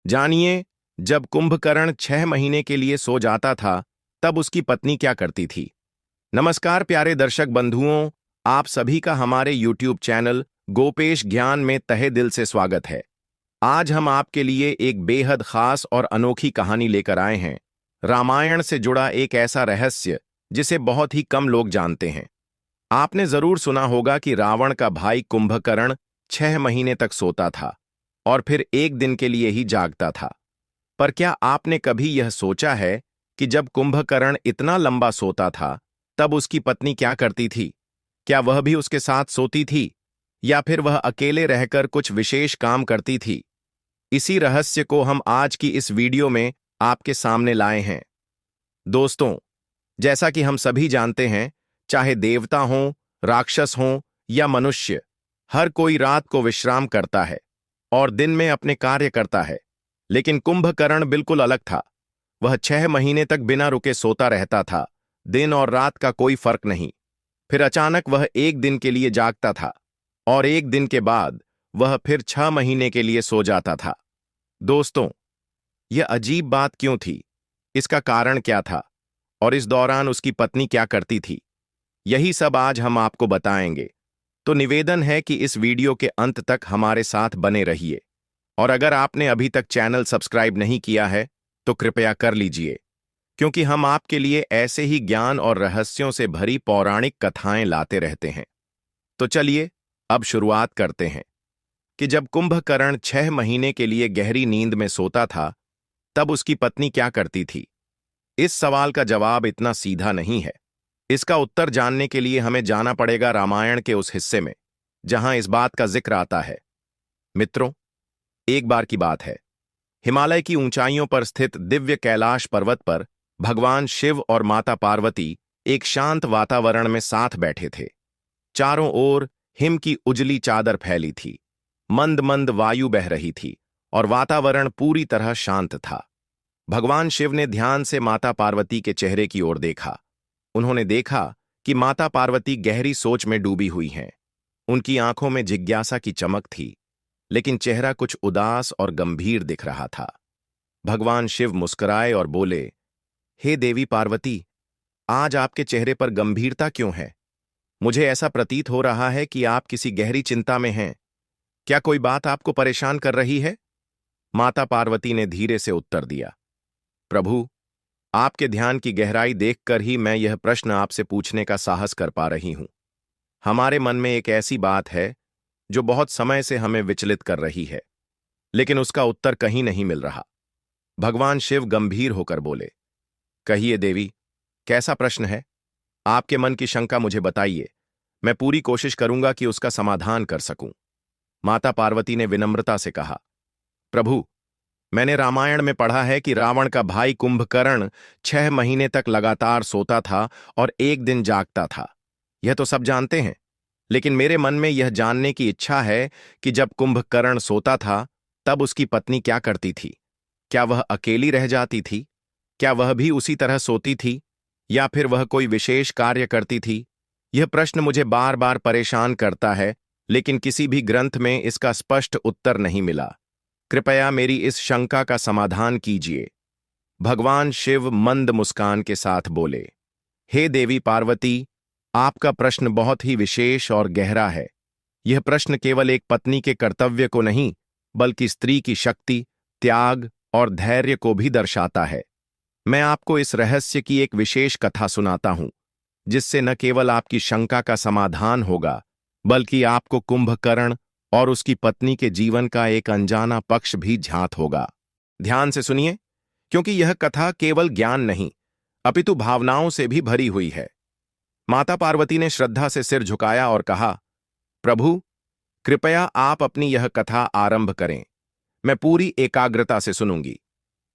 जानिए, जब कुंभकर्ण 6 महीने के लिए सो जाता था, तब उसकी पत्नी क्या करती थी। नमस्कार प्यारे दर्शक बंधुओं, आप सभी का हमारे YouTube चैनल गोपेश ज्ञान में तहे दिल से स्वागत है। आज हम आपके लिए एक बेहद खास और अनोखी कहानी लेकर आए हैं। रामायण से जुड़ा एक ऐसा रहस्य जिसे बहुत ही कम लोग जानते हैं। आपने जरूर सुना होगा कि रावण का भाई कुंभकर्ण 6 महीने तक सोता था और फिर एक दिन के लिए ही जागता था। पर क्या आपने कभी यह सोचा है कि जब कुंभकर्ण इतना लंबा सोता था, तब उसकी पत्नी क्या करती थी? क्या वह भी उसके साथ सोती थी या फिर वह अकेले रहकर कुछ विशेष काम करती थी? इसी रहस्य को हम आज की इस वीडियो में आपके सामने लाए हैं। दोस्तों, जैसा कि हम सभी जानते हैं, चाहे देवता हों, राक्षस हों या मनुष्य, हर कोई रात को विश्राम करता है और दिन में अपने कार्य करता है। लेकिन कुंभकर्ण बिल्कुल अलग था। वह 6 महीने तक बिना रुके सोता रहता था, दिन और रात का कोई फर्क नहीं। फिर अचानक वह एक दिन के लिए जागता था और एक दिन के बाद वह फिर 6 महीने के लिए सो जाता था। दोस्तों, यह अजीब बात क्यों थी? इसका कारण क्या था? और इस दौरान उसकी पत्नी क्या करती थी? यही सब आज हम आपको बताएंगे। तो निवेदन है कि इस वीडियो के अंत तक हमारे साथ बने रहिए। और अगर आपने अभी तक चैनल सब्सक्राइब नहीं किया है, तो कृपया कर लीजिए, क्योंकि हम आपके लिए ऐसे ही ज्ञान और रहस्यों से भरी पौराणिक कथाएं लाते रहते हैं। तो चलिए, अब शुरुआत करते हैं कि जब कुंभकर्ण 6 महीने के लिए गहरी नींद में सोता था, तब उसकी पत्नी क्या करती थी। इस सवाल का जवाब इतना सीधा नहीं है। इसका उत्तर जानने के लिए हमें जाना पड़ेगा रामायण के उस हिस्से में जहां इस बात का जिक्र आता है। मित्रों, एक बार की बात है, हिमालय की ऊंचाइयों पर स्थित दिव्य कैलाश पर्वत पर भगवान शिव और माता पार्वती एक शांत वातावरण में साथ बैठे थे। चारों ओर हिम की उजली चादर फैली थी, मंद मंद वायु बह रही थी और वातावरण पूरी तरह शांत था। भगवान शिव ने ध्यान से माता पार्वती के चेहरे की ओर देखा। उन्होंने देखा कि माता पार्वती गहरी सोच में डूबी हुई हैं। उनकी आंखों में जिज्ञासा की चमक थी, लेकिन चेहरा कुछ उदास और गंभीर दिख रहा था। भगवान शिव मुस्कुराए और बोले, हे देवी पार्वती, आज आपके चेहरे पर गंभीरता क्यों है? मुझे ऐसा प्रतीत हो रहा है कि आप किसी गहरी चिंता में हैं। क्या कोई बात आपको परेशान कर रही है? माता पार्वती ने धीरे से उत्तर दिया, प्रभु, आपके ध्यान की गहराई देखकर ही मैं यह प्रश्न आपसे पूछने का साहस कर पा रही हूं। हमारे मन में एक ऐसी बात है जो बहुत समय से हमें विचलित कर रही है, लेकिन उसका उत्तर कहीं नहीं मिल रहा। भगवान शिव गंभीर होकर बोले, कहिए देवी, कैसा प्रश्न है? आपके मन की शंका मुझे बताइए। मैं पूरी कोशिश करूंगा कि उसका समाधान कर सकूं। माता पार्वती ने विनम्रता से कहा, प्रभु, मैंने रामायण में पढ़ा है कि रावण का भाई कुंभकर्ण 6 महीने तक लगातार सोता था और एक दिन जागता था। यह तो सब जानते हैं, लेकिन मेरे मन में यह जानने की इच्छा है कि जब कुंभकर्ण सोता था, तब उसकी पत्नी क्या करती थी। क्या वह अकेली रह जाती थी? क्या वह भी उसी तरह सोती थी या फिर वह कोई विशेष कार्य करती थी? यह प्रश्न मुझे बार बार परेशान करता है, लेकिन किसी भी ग्रंथ में इसका स्पष्ट उत्तर नहीं मिला। कृपया मेरी इस शंका का समाधान कीजिए। भगवान शिव मंद मुस्कान के साथ बोले, हे देवी पार्वती, आपका प्रश्न बहुत ही विशेष और गहरा है। यह प्रश्न केवल एक पत्नी के कर्तव्य को नहीं, बल्कि स्त्री की शक्ति, त्याग और धैर्य को भी दर्शाता है। मैं आपको इस रहस्य की एक विशेष कथा सुनाता हूं, जिससे न केवल आपकी शंका का समाधान होगा, बल्कि आपको कुंभकर्ण और उसकी पत्नी के जीवन का एक अनजाना पक्ष भी झांत होगा। ध्यान से सुनिए, क्योंकि यह कथा केवल ज्ञान नहीं, अपितु भावनाओं से भी भरी हुई है। माता पार्वती ने श्रद्धा से सिर झुकाया और कहा, प्रभु, कृपया आप अपनी यह कथा आरंभ करें। मैं पूरी एकाग्रता से सुनूंगी।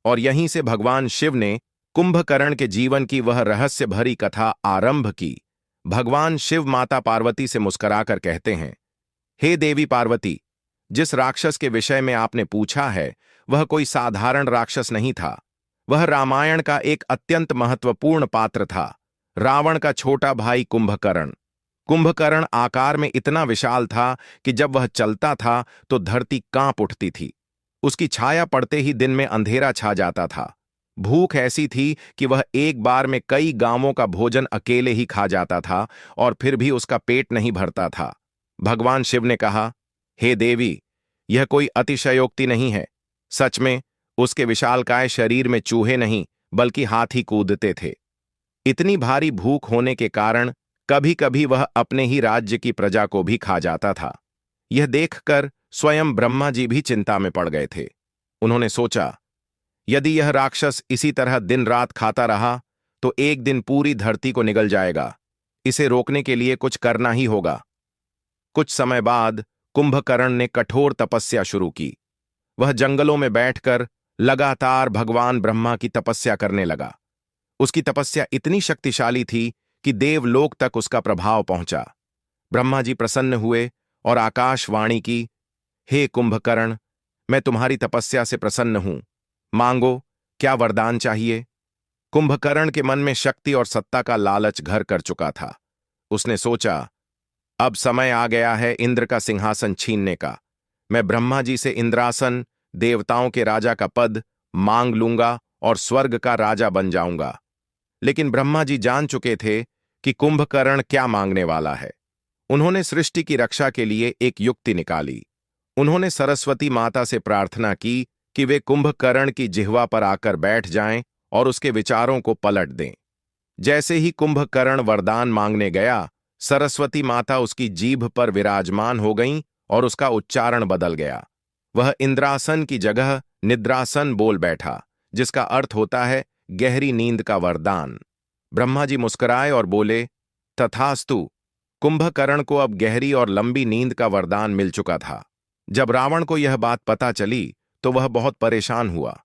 और यहीं से भगवान शिव ने कुंभकर्ण के जीवन की वह रहस्य भरी कथा आरंभ की। भगवान शिव माता पार्वती से मुस्कुराकर कहते हैं, हे देवी पार्वती, जिस राक्षस के विषय में आपने पूछा है, वह कोई साधारण राक्षस नहीं था। वह रामायण का एक अत्यंत महत्वपूर्ण पात्र था, रावण का छोटा भाई कुंभकर्ण। कुंभकर्ण आकार में इतना विशाल था कि जब वह चलता था तो धरती कांप उठती थी। उसकी छाया पड़ते ही दिन में अंधेरा छा जाता था। भूख ऐसी थी कि वह एक बार में कई गांवों का भोजन अकेले ही खा जाता था और फिर भी उसका पेट नहीं भरता था। भगवान शिव ने कहा, हे देवी, यह कोई अतिशयोक्ति नहीं है। सच में उसके विशालकाय शरीर में चूहे नहीं बल्कि हाथी कूदते थे। इतनी भारी भूख होने के कारण कभी कभी वह अपने ही राज्य की प्रजा को भी खा जाता था। यह देखकर स्वयं ब्रह्मा जी भी चिंता में पड़ गए थे। उन्होंने सोचा, यदि यह राक्षस इसी तरह दिन रात खाता रहा तो एक दिन पूरी धरती को निगल जाएगा। इसे रोकने के लिए कुछ करना ही होगा। कुछ समय बाद कुंभकर्ण ने कठोर तपस्या शुरू की। वह जंगलों में बैठकर लगातार भगवान ब्रह्मा की तपस्या करने लगा। उसकी तपस्या इतनी शक्तिशाली थी कि देवलोक तक उसका प्रभाव पहुंचा। ब्रह्मा जी प्रसन्न हुए और आकाशवाणी की, हे कुंभकर्ण, मैं तुम्हारी तपस्या से प्रसन्न हूं। मांगो, क्या वरदान चाहिए? कुंभकर्ण के मन में शक्ति और सत्ता का लालच घर कर चुका था। उसने सोचा, अब समय आ गया है इंद्र का सिंहासन छीनने का। मैं ब्रह्मा जी से इंद्रासन, देवताओं के राजा का पद मांग लूंगा और स्वर्ग का राजा बन जाऊंगा। लेकिन ब्रह्मा जी जान चुके थे कि कुंभकर्ण क्या मांगने वाला है। उन्होंने सृष्टि की रक्षा के लिए एक युक्ति निकाली। उन्होंने सरस्वती माता से प्रार्थना की कि वे कुंभकर्ण की जिह्वा पर आकर बैठ जाएं और उसके विचारों को पलट दें। जैसे ही कुंभकर्ण वरदान मांगने गया, सरस्वती माता उसकी जीभ पर विराजमान हो गईं और उसका उच्चारण बदल गया। वह इंद्रासन की जगह निद्रासन बोल बैठा, जिसका अर्थ होता है गहरी नींद का वरदान। ब्रह्मा जी मुस्कुराए और बोले, तथास्तु। कुंभकर्ण को अब गहरी और लंबी नींद का वरदान मिल चुका था। जब रावण को यह बात पता चली तो वह बहुत परेशान हुआ।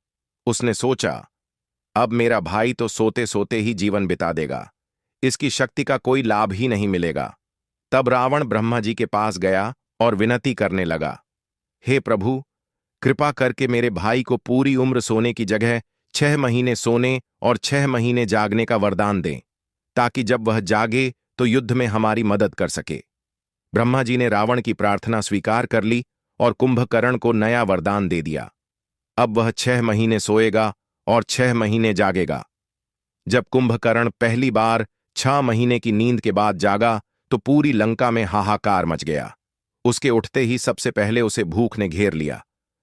उसने सोचा, अब मेरा भाई तो सोते सोते ही जीवन बिता देगा। इसकी शक्ति का कोई लाभ ही नहीं मिलेगा। तब रावण ब्रह्मा जी के पास गया और विनती करने लगा, हे प्रभु, कृपा करके मेरे भाई को पूरी उम्र सोने की जगह 6 महीने सोने और 6 महीने जागने का वरदान दें, ताकि जब वह जागे तो युद्ध में हमारी मदद कर सके। ब्रह्मा जी ने रावण की प्रार्थना स्वीकार कर ली और कुंभकर्ण को नया वरदान दे दिया। अब वह 6 महीने सोएगा और 6 महीने जागेगा। जब कुंभकर्ण पहली बार 6 महीने की नींद के बाद जागा तो पूरी लंका में हाहाकार मच गया। उसके उठते ही सबसे पहले उसे भूख ने घेर लिया।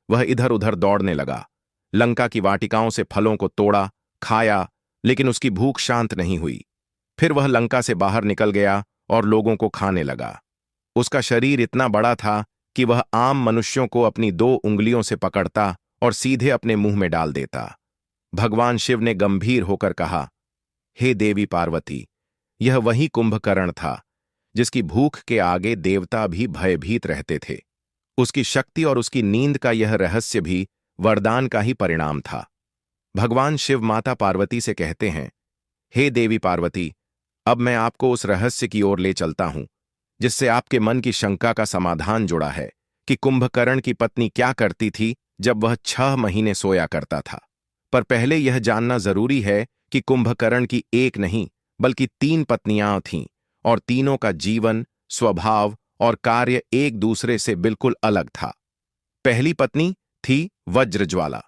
वह इधर उधर दौड़ने लगा। लंका की वाटिकाओं से फलों को तोड़ा, खाया, लेकिन उसकी भूख शांत नहीं हुई। फिर वह लंका से बाहर निकल गया और लोगों को खाने लगा। उसका शरीर इतना बड़ा था कि वह आम मनुष्यों को अपनी 2 उंगलियों से पकड़ता और सीधे अपने मुंह में डाल देता। भगवान शिव ने गंभीर होकर कहा, हे देवी पार्वती, यह वही कुंभकर्ण था जिसकी भूख के आगे देवता भी भयभीत रहते थे। उसकी शक्ति और उसकी नींद का यह रहस्य भी वरदान का ही परिणाम था। भगवान शिव माता पार्वती से कहते हैं, हे देवी पार्वती, अब मैं आपको उस रहस्य की ओर ले चलता हूं जिससे आपके मन की शंका का समाधान जुड़ा है कि कुंभकर्ण की पत्नी क्या करती थी जब वह 6 महीने सोया करता था। पर पहले यह जानना जरूरी है कि कुंभकर्ण की एक नहीं बल्कि 3 पत्नियां थीं और तीनों का जीवन, स्वभाव और कार्य एक दूसरे से बिल्कुल अलग था। पहली पत्नी थी वज्रज्वाला।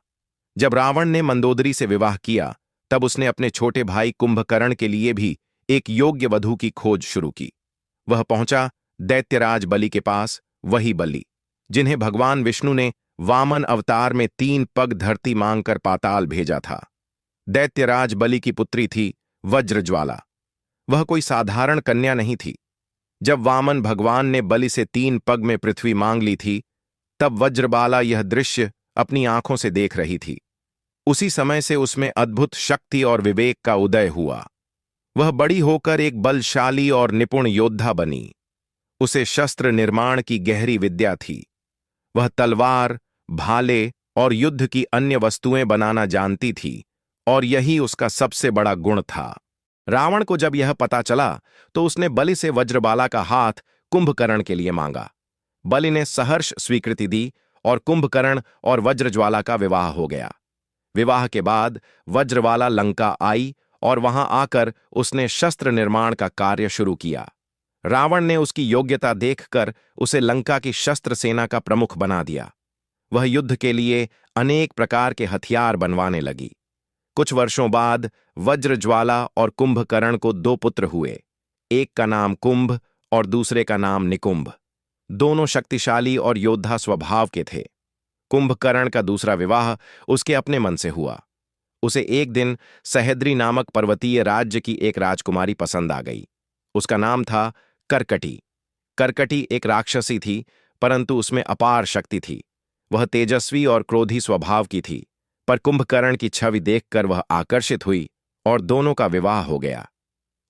जब रावण ने मंदोदरी से विवाह किया तब उसने अपने छोटे भाई कुंभकर्ण के लिए भी एक योग्य वधू की खोज शुरू की। वह पहुंचा दैत्यराज बलि के पास, वही बलि जिन्हें भगवान विष्णु ने वामन अवतार में 3 पग धरती मांगकर पाताल भेजा था। दैत्यराज बलि की पुत्री थी वज्रज्वाला। वह कोई साधारण कन्या नहीं थी। जब वामन भगवान ने बलि से 3 पग में पृथ्वी मांग ली थी, तब वज्रबाला यह दृश्य अपनी आंखों से देख रही थी। उसी समय से उसमें अद्भुत शक्ति और विवेक का उदय हुआ। वह बड़ी होकर एक बलशाली और निपुण योद्धा बनी। उसे शस्त्र निर्माण की गहरी विद्या थी। वह तलवार, भाले और युद्ध की अन्य वस्तुएं बनाना जानती थी और यही उसका सबसे बड़ा गुण था। रावण को जब यह पता चला तो उसने बलि से वज्रबाला का हाथ कुंभकर्ण के लिए मांगा। बलि ने सहर्ष स्वीकृति दी और कुंभकर्ण और वज्रज्वाला का विवाह हो गया। विवाह के बाद वज्रवाला लंका आई और वहां आकर उसने शस्त्र निर्माण का कार्य शुरू किया। रावण ने उसकी योग्यता देखकर उसे लंका की शस्त्र सेना का प्रमुख बना दिया। वह युद्ध के लिए अनेक प्रकार के हथियार बनवाने लगी। कुछ वर्षों बाद वज्रज्वाला और कुंभकर्ण को 2 पुत्र हुए। एक का नाम कुंभ और दूसरे का नाम निकुंभ। दोनों शक्तिशाली और योद्धा स्वभाव के थे। कुंभकर्ण का दूसरा विवाह उसके अपने मन से हुआ। उसे एक दिन सह्याद्री नामक पर्वतीय राज्य की एक राजकुमारी पसंद आ गई। उसका नाम था कर्कटी। कर्कटी एक राक्षसी थी, परंतु उसमें अपार शक्ति थी। वह तेजस्वी और क्रोधी स्वभाव की थी, पर कुंभकर्ण की छवि देखकर वह आकर्षित हुई और दोनों का विवाह हो गया।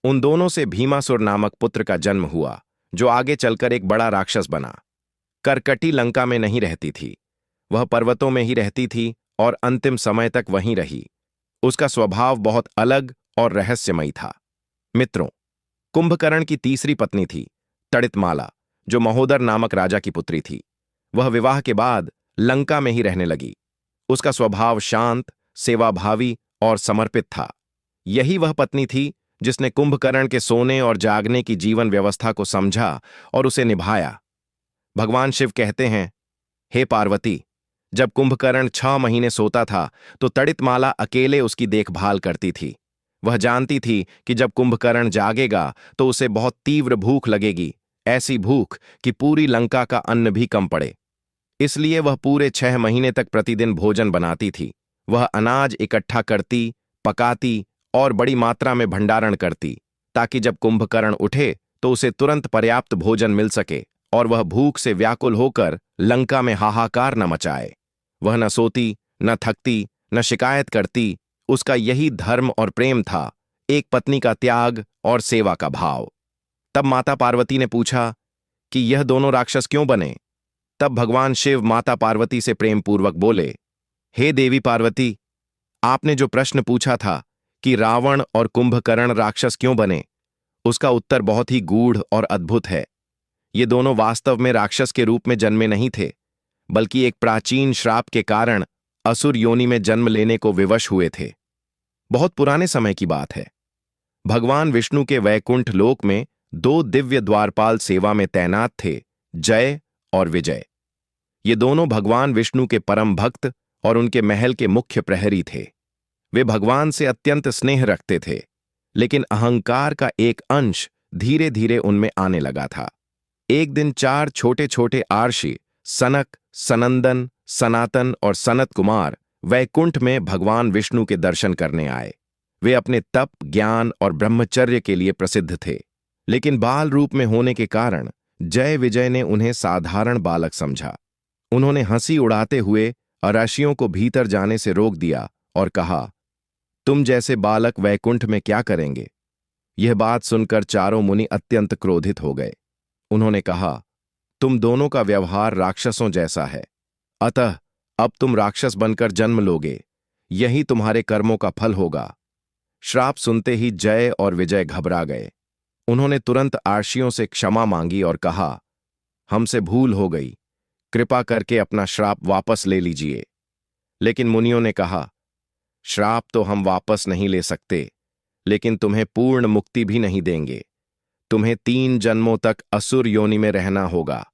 उन दोनों से भीमासुर नामक पुत्र का जन्म हुआ, जो आगे चलकर एक बड़ा राक्षस बना। कर्कटी लंका में नहीं रहती थी, वह पर्वतों में ही रहती थी और अंतिम समय तक वहीं रही। उसका स्वभाव बहुत अलग और रहस्यमयी था। मित्रों, कुंभकर्ण की तीसरी पत्नी थी तड़ितमाला, जो महोदर नामक राजा की पुत्री थी। वह विवाह के बाद लंका में ही रहने लगी। उसका स्वभाव शांत, सेवाभावी और समर्पित था। यही वह पत्नी थी जिसने कुंभकर्ण के सोने और जागने की जीवन व्यवस्था को समझा और उसे निभाया। भगवान शिव कहते हैं, हे पार्वती, जब कुंभकर्ण 6 महीने सोता था तो तड़ितमाला अकेले उसकी देखभाल करती थी। वह जानती थी कि जब कुंभकर्ण जागेगा तो उसे बहुत तीव्र भूख लगेगी, ऐसी भूख कि पूरी लंका का अन्न भी कम पड़े। इसलिए वह पूरे 6 महीने तक प्रतिदिन भोजन बनाती थी। वह अनाज इकट्ठा करती, पकाती और बड़ी मात्रा में भंडारण करती, ताकि जब कुंभकर्ण उठे तो उसे तुरंत पर्याप्त भोजन मिल सके और वह भूख से व्याकुल होकर लंका में हाहाकार न मचाए। वह न सोती, न थकती, न शिकायत करती। उसका यही धर्म और प्रेम था, एक पत्नी का त्याग और सेवा का भाव। तब माता पार्वती ने पूछा कि यह दोनों राक्षस क्यों बने? तब भगवान शिव माता पार्वती से प्रेम पूर्वक बोले, हे देवी पार्वती, आपने जो प्रश्न पूछा था कि रावण और कुंभकर्ण राक्षस क्यों बने, उसका उत्तर बहुत ही गूढ़ और अद्भुत है। ये दोनों वास्तव में राक्षस के रूप में जन्मे नहीं थे, बल्कि एक प्राचीन श्राप के कारण असुर योनि में जन्म लेने को विवश हुए थे। बहुत पुराने समय की बात है। भगवान विष्णु के वैकुंठ लोक में 2 दिव्य द्वारपाल सेवा में तैनात थे, जय और विजय। ये दोनों भगवान विष्णु के परम भक्त और उनके महल के मुख्य प्रहरी थे। वे भगवान से अत्यंत स्नेह रखते थे, लेकिन अहंकार का एक अंश धीरे धीरे उनमें आने लगा था। एक दिन 4 छोटे छोटे आर्षि सनक, सनंदन, सनातन और सनत कुमार वैकुंठ में भगवान विष्णु के दर्शन करने आए। वे अपने तप, ज्ञान और ब्रह्मचर्य के लिए प्रसिद्ध थे, लेकिन बाल रूप में होने के कारण जय विजय ने उन्हें साधारण बालक समझा। उन्होंने हंसी उड़ाते हुए अराशियों को भीतर जाने से रोक दिया और कहा, तुम जैसे बालक वैकुंठ में क्या करेंगे? यह बात सुनकर चारों मुनि अत्यंत क्रोधित हो गए। उन्होंने कहा, तुम दोनों का व्यवहार राक्षसों जैसा है, अतः अब तुम राक्षस बनकर जन्म लोगे। यही तुम्हारे कर्मों का फल होगा। श्राप सुनते ही जय और विजय घबरा गए। उन्होंने तुरंत आर्षियों से क्षमा मांगी और कहा, हमसे भूल हो गई, कृपा करके अपना श्राप वापस ले लीजिए। लेकिन मुनियों ने कहा, श्राप तो हम वापस नहीं ले सकते, लेकिन तुम्हें पूर्ण मुक्ति भी नहीं देंगे। तुम्हें 3 जन्मों तक असुर योनि में रहना होगा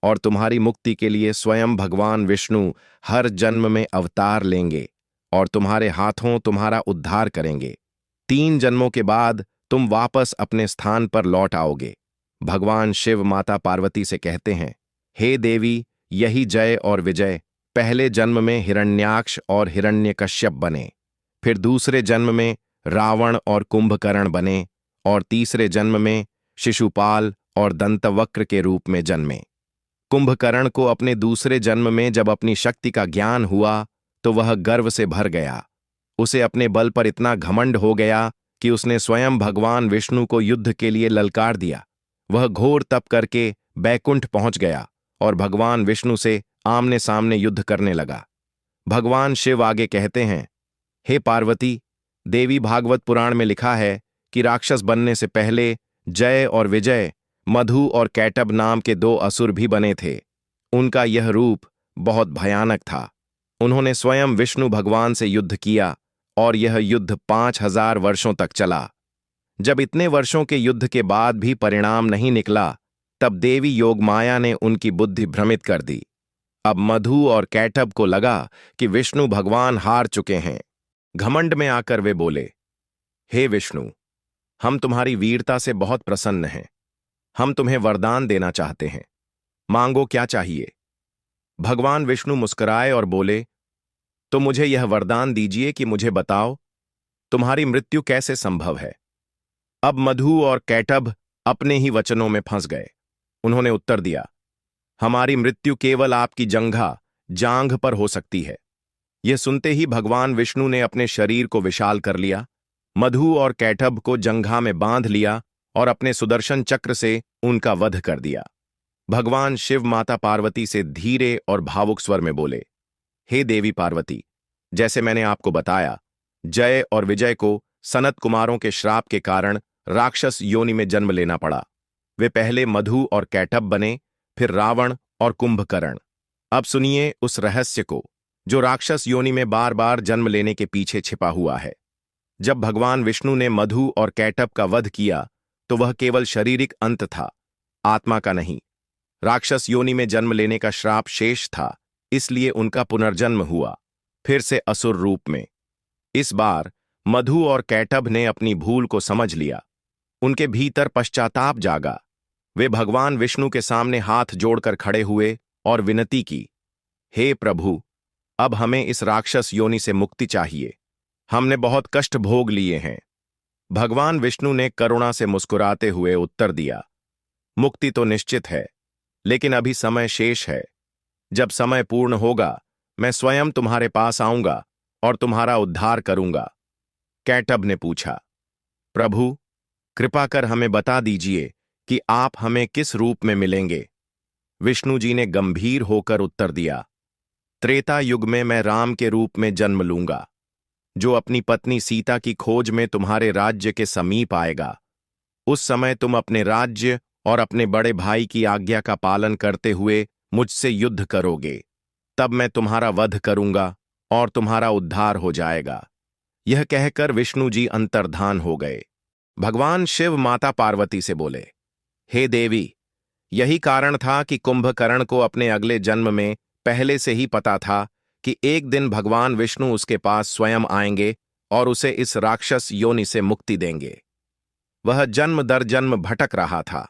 और तुम्हारी मुक्ति के लिए स्वयं भगवान विष्णु हर जन्म में अवतार लेंगे और तुम्हारे हाथों तुम्हारा उद्धार करेंगे। 3 जन्मों के बाद तुम वापस अपने स्थान पर लौट आओगे। भगवान शिव माता पार्वती से कहते हैं, हे देवी, यही जय और विजय पहले जन्म में हिरण्याक्ष और हिरण्यकश्यप बने, फिर दूसरे जन्म में रावण और कुंभकर्ण बने और तीसरे जन्म में शिशुपाल और दंतवक्र के रूप में जन्मे। कुंभकर्ण को अपने दूसरे जन्म में जब अपनी शक्ति का ज्ञान हुआ तो वह गर्व से भर गया। उसे अपने बल पर इतना घमंड हो गया कि उसने स्वयं भगवान विष्णु को युद्ध के लिए ललकार दिया। वह घोर तप करके बैकुंठ पहुंच गया और भगवान विष्णु से आमने सामने युद्ध करने लगा। भगवान शिव आगे कहते हैं, हे पार्वती, देवी भागवत पुराण में लिखा है कि राक्षस बनने से पहले जय और विजय मधु और कैटब नाम के 2 असुर भी बने थे। उनका यह रूप बहुत भयानक था। उन्होंने स्वयं विष्णु भगवान से युद्ध किया और यह युद्ध 5000 वर्षों तक चला। जब इतने वर्षों के युद्ध के बाद भी परिणाम नहीं निकला, तब देवी योगमाया ने उनकी बुद्धि भ्रमित कर दी। अब मधु और कैटब को लगा कि विष्णु भगवान हार चुके हैं। घमंड में आकर वे बोले, हे विष्णु, हम तुम्हारी वीरता से बहुत प्रसन्न हैं। हम तुम्हें वरदान देना चाहते हैं। मांगो, क्या चाहिए? भगवान विष्णु मुस्कुराए और बोले, तो मुझे यह वरदान दीजिए कि मुझे बताओ, तुम्हारी मृत्यु कैसे संभव है? अब मधु और कैटब अपने ही वचनों में फंस गए। उन्होंने उत्तर दिया, हमारी मृत्यु केवल आपकी जांघ पर हो सकती है। यह सुनते ही भगवान विष्णु ने अपने शरीर को विशाल कर लिया, मधु और कैटब को जंघा में बांध लिया और अपने सुदर्शन चक्र से उनका वध कर दिया। भगवान शिव माता पार्वती से धीरे और भावुक स्वर में बोले, हे देवी पार्वती, जैसे मैंने आपको बताया, जय और विजय को सनत कुमारों के श्राप के कारण राक्षस योनि में जन्म लेना पड़ा। वे पहले मधु और कैटब बने, फिर रावण और कुंभकर्ण। अब सुनिए उस रहस्य को जो राक्षस योनि में बार बार जन्म लेने के पीछे छिपा हुआ है। जब भगवान विष्णु ने मधु और कैटब का वध किया तो वह केवल शारीरिक अंत था, आत्मा का नहीं। राक्षस योनि में जन्म लेने का श्राप शेष था, इसलिए उनका पुनर्जन्म हुआ, फिर से असुर रूप में। इस बार मधु और कैटब ने अपनी भूल को समझ लिया। उनके भीतर पश्चाताप जागा। वे भगवान विष्णु के सामने हाथ जोड़कर खड़े हुए और विनती की, हे प्रभु, अब हमें इस राक्षस योनि से मुक्ति चाहिए। हमने बहुत कष्ट भोग लिए हैं। भगवान विष्णु ने करुणा से मुस्कुराते हुए उत्तर दिया, मुक्ति तो निश्चित है, लेकिन अभी समय शेष है। जब समय पूर्ण होगा, मैं स्वयं तुम्हारे पास आऊंगा और तुम्हारा उद्धार करूंगा। कैटब ने पूछा, प्रभु, कृपा कर हमें बता दीजिए कि आप हमें किस रूप में मिलेंगे। विष्णु जी ने गंभीर होकर उत्तर दिया, त्रेता युग में मैं राम के रूप में जन्म लूंगा, जो अपनी पत्नी सीता की खोज में तुम्हारे राज्य के समीप आएगा। उस समय तुम अपने राज्य और अपने बड़े भाई की आज्ञा का पालन करते हुए मुझसे युद्ध करोगे। तब मैं तुम्हारा वध करूंगा और तुम्हारा उद्धार हो जाएगा। यह कहकर विष्णु जी अंतर्धान हो गए। भगवान शिव माता पार्वती से बोले, हे देवी, यही कारण था कि कुंभकर्ण को अपने अगले जन्म में पहले से ही पता था कि एक दिन भगवान विष्णु उसके पास स्वयं आएंगे और उसे इस राक्षस योनि से मुक्ति देंगे। वह जन्म दर जन्म भटक रहा था,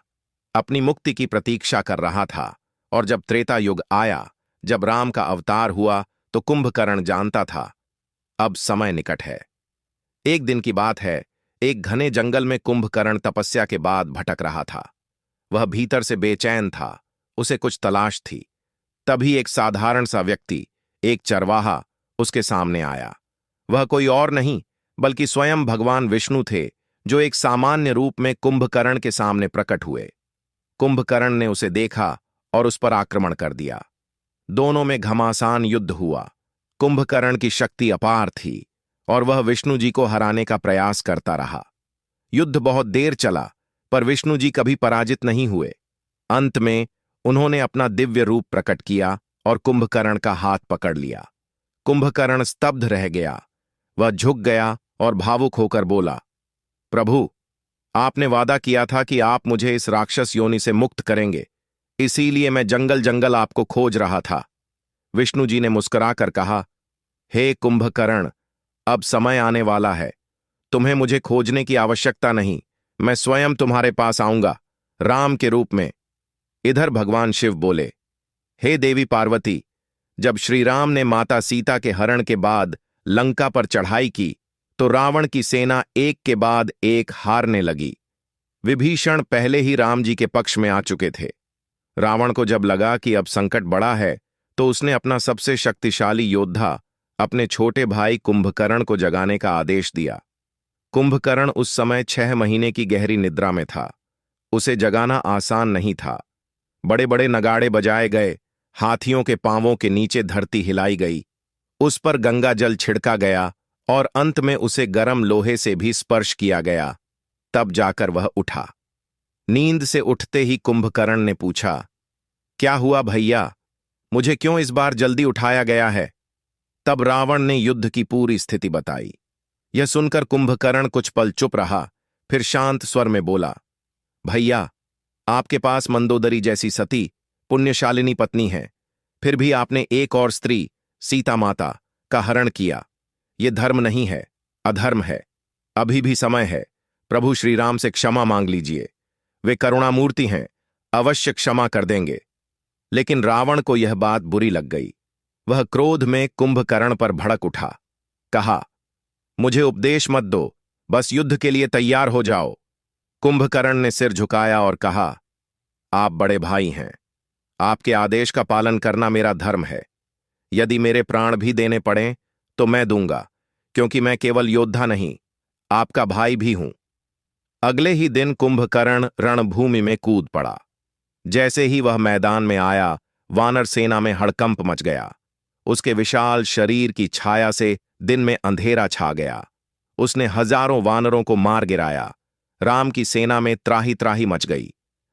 अपनी मुक्ति की प्रतीक्षा कर रहा था, और जब त्रेता युग आया, जब राम का अवतार हुआ, तो कुंभकर्ण जानता था अब समय निकट है। एक दिन की बात है, एक घने जंगल में कुंभकर्ण तपस्या के बाद भटक रहा था। वह भीतर से बेचैन था, उसे कुछ तलाश थी। तभी एक साधारण सा व्यक्ति, एक चरवाहा, उसके सामने आया। वह कोई और नहीं बल्कि स्वयं भगवान विष्णु थे, जो एक सामान्य रूप में कुंभकर्ण के सामने प्रकट हुए। कुंभकर्ण ने उसे देखा और उस पर आक्रमण कर दिया। दोनों में घमासान युद्ध हुआ। कुंभकर्ण की शक्ति अपार थी और वह विष्णु जी को हराने का प्रयास करता रहा। युद्ध बहुत देर चला, पर विष्णु जी कभी पराजित नहीं हुए। अंत में उन्होंने अपना दिव्य रूप प्रकट किया और कुंभकर्ण का हाथ पकड़ लिया। कुंभकर्ण स्तब्ध रह गया। वह झुक गया और भावुक होकर बोला, प्रभु, आपने वादा किया था कि आप मुझे इस राक्षस योनि से मुक्त करेंगे, इसीलिए मैं जंगल जंगल आपको खोज रहा था। विष्णु जी ने मुस्कुराकर कहा, हे कुंभकर्ण, अब समय आने वाला है। तुम्हें मुझे खोजने की आवश्यकता नहीं, मैं स्वयं तुम्हारे पास आऊंगा, राम के रूप में। इधर भगवान शिव बोले, हे देवी पार्वती, जब श्री राम ने माता सीता के हरण के बाद लंका पर चढ़ाई की, तो रावण की सेना एक के बाद एक हारने लगी। विभीषण पहले ही राम जी के पक्ष में आ चुके थे। रावण को जब लगा कि अब संकट बड़ा है, तो उसने अपना सबसे शक्तिशाली योद्धा, अपने छोटे भाई कुंभकर्ण को जगाने का आदेश दिया। कुंभकर्ण उस समय 6 महीने की गहरी निद्रा में था। उसे जगाना आसान नहीं था। बड़े बड़े नगाड़े बजाए गए, हाथियों के पांवों के नीचे धरती हिलाई गई, उस पर गंगा जल छिड़का गया और अंत में उसे गर्म लोहे से भी स्पर्श किया गया। तब जाकर वह उठा। नींद से उठते ही कुंभकर्ण ने पूछा, क्या हुआ भैया, मुझे क्यों इस बार जल्दी उठाया गया है? तब रावण ने युद्ध की पूरी स्थिति बताई। यह सुनकर कुंभकर्ण कुछ पल चुप रहा, फिर शांत स्वर में बोला, भैया, आपके पास मंदोदरी जैसी सती पुण्यशालिनी पत्नी है। फिर भी आपने एक और स्त्री, सीता माता, का हरण किया। ये धर्म नहीं है, अधर्म है। अभी भी समय है, प्रभु श्री राम से क्षमा मांग लीजिए। वे करुणामूर्ति हैं, अवश्य क्षमा कर देंगे। लेकिन रावण को यह बात बुरी लग गई। वह क्रोध में कुंभकर्ण पर भड़क उठा। कहा, मुझे उपदेश मत दो, बस युद्ध के लिए तैयार हो जाओ। कुंभकर्ण ने सिर झुकाया और कहा, आप बड़े भाई हैं, आपके आदेश का पालन करना मेरा धर्म है। यदि मेरे प्राण भी देने पड़ें तो मैं दूंगा, क्योंकि मैं केवल योद्धा नहीं, आपका भाई भी हूं। अगले ही दिन कुंभकर्ण रणभूमि में कूद पड़ा। जैसे ही वह मैदान में आया, वानर सेना में हड़कंप मच गया। उसके विशाल शरीर की छाया से दिन में अंधेरा छा गया। उसने हजारों वानरों को मार गिराया। राम की सेना में त्राही त्राही मच गई।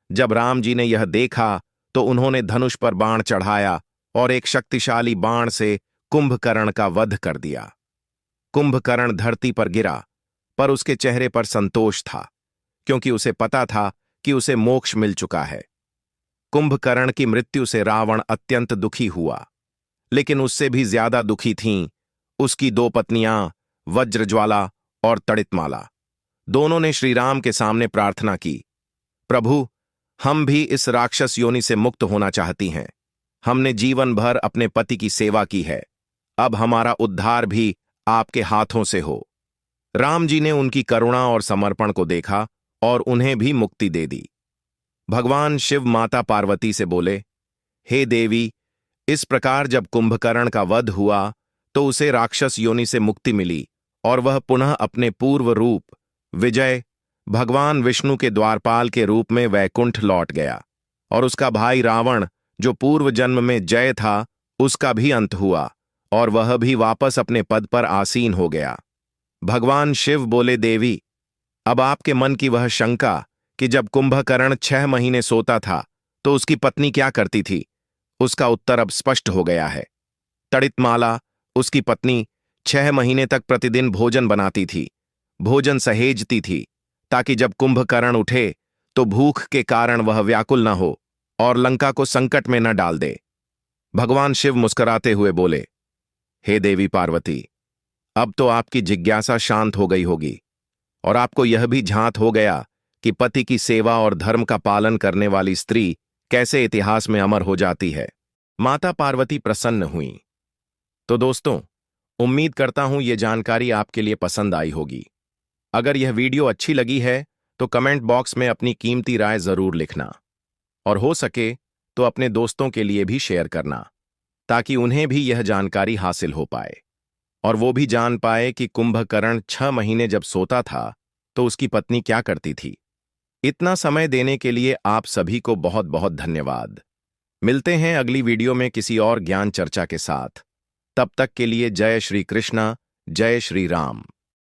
जब राम जी ने यह देखा तो उन्होंने धनुष पर बाण चढ़ाया और एक शक्तिशाली बाण से कुंभकर्ण का वध कर दिया। कुंभकर्ण धरती पर गिरा, पर उसके चेहरे पर संतोष था, क्योंकि उसे पता था कि उसे मोक्ष मिल चुका है। कुंभकर्ण की मृत्यु से रावण अत्यंत दुखी हुआ, लेकिन उससे भी ज्यादा दुखी थीं उसकी दो पत्नियां, वज्रज्वाला और तड़ितमाला। दोनों ने श्री राम के सामने प्रार्थना की, प्रभु, हम भी इस राक्षस योनि से मुक्त होना चाहती हैं। हमने जीवन भर अपने पति की सेवा की है, अब हमारा उद्धार भी आपके हाथों से हो। राम जी ने उनकी करुणा और समर्पण को देखा और उन्हें भी मुक्ति दे दी। भगवान शिव माता पार्वती से बोले, हे देवी, इस प्रकार जब कुंभकर्ण का वध हुआ तो उसे राक्षस योनि से मुक्ति मिली और वह पुनः अपने पूर्व रूप विजय, भगवान विष्णु के द्वारपाल के रूप में वैकुंठ लौट गया। और उसका भाई रावण, जो पूर्व जन्म में जय था, उसका भी अंत हुआ और वह भी वापस अपने पद पर आसीन हो गया। भगवान शिव बोले, देवी, अब आपके मन की वह शंका कि जब कुंभकर्ण 6 महीने सोता था तो उसकी पत्नी क्या करती थी, उसका उत्तर अब स्पष्ट हो गया है। तड़ितमाला, उसकी पत्नी, 6 महीने तक प्रतिदिन भोजन बनाती थी, भोजन सहेजती थी, ताकि जब कुंभकर्ण उठे तो भूख के कारण वह व्याकुल न हो और लंका को संकट में न डाल दे। भगवान शिव मुस्कुराते हुए बोले, हे देवी पार्वती, अब तो आपकी जिज्ञासा शांत हो गई होगी और आपको यह भी झांत हो गया कि पति की सेवा और धर्म का पालन करने वाली स्त्री कैसे इतिहास में अमर हो जाती है। माता पार्वती प्रसन्न हुईं। तो दोस्तों, उम्मीद करता हूं ये जानकारी आपके लिए पसंद आई होगी। अगर यह वीडियो अच्छी लगी है तो कमेंट बॉक्स में अपनी कीमती राय जरूर लिखना और हो सके तो अपने दोस्तों के लिए भी शेयर करना, ताकि उन्हें भी यह जानकारी हासिल हो पाए और वो भी जान पाए कि कुंभकर्ण 6 महीने जब सोता था तो उसकी पत्नी क्या करती थी। इतना समय देने के लिए आप सभी को बहुत बहुत धन्यवाद। मिलते हैं अगली वीडियो में किसी और ज्ञान चर्चा के साथ। तब तक के लिए जय श्री कृष्णा, जय श्री राम।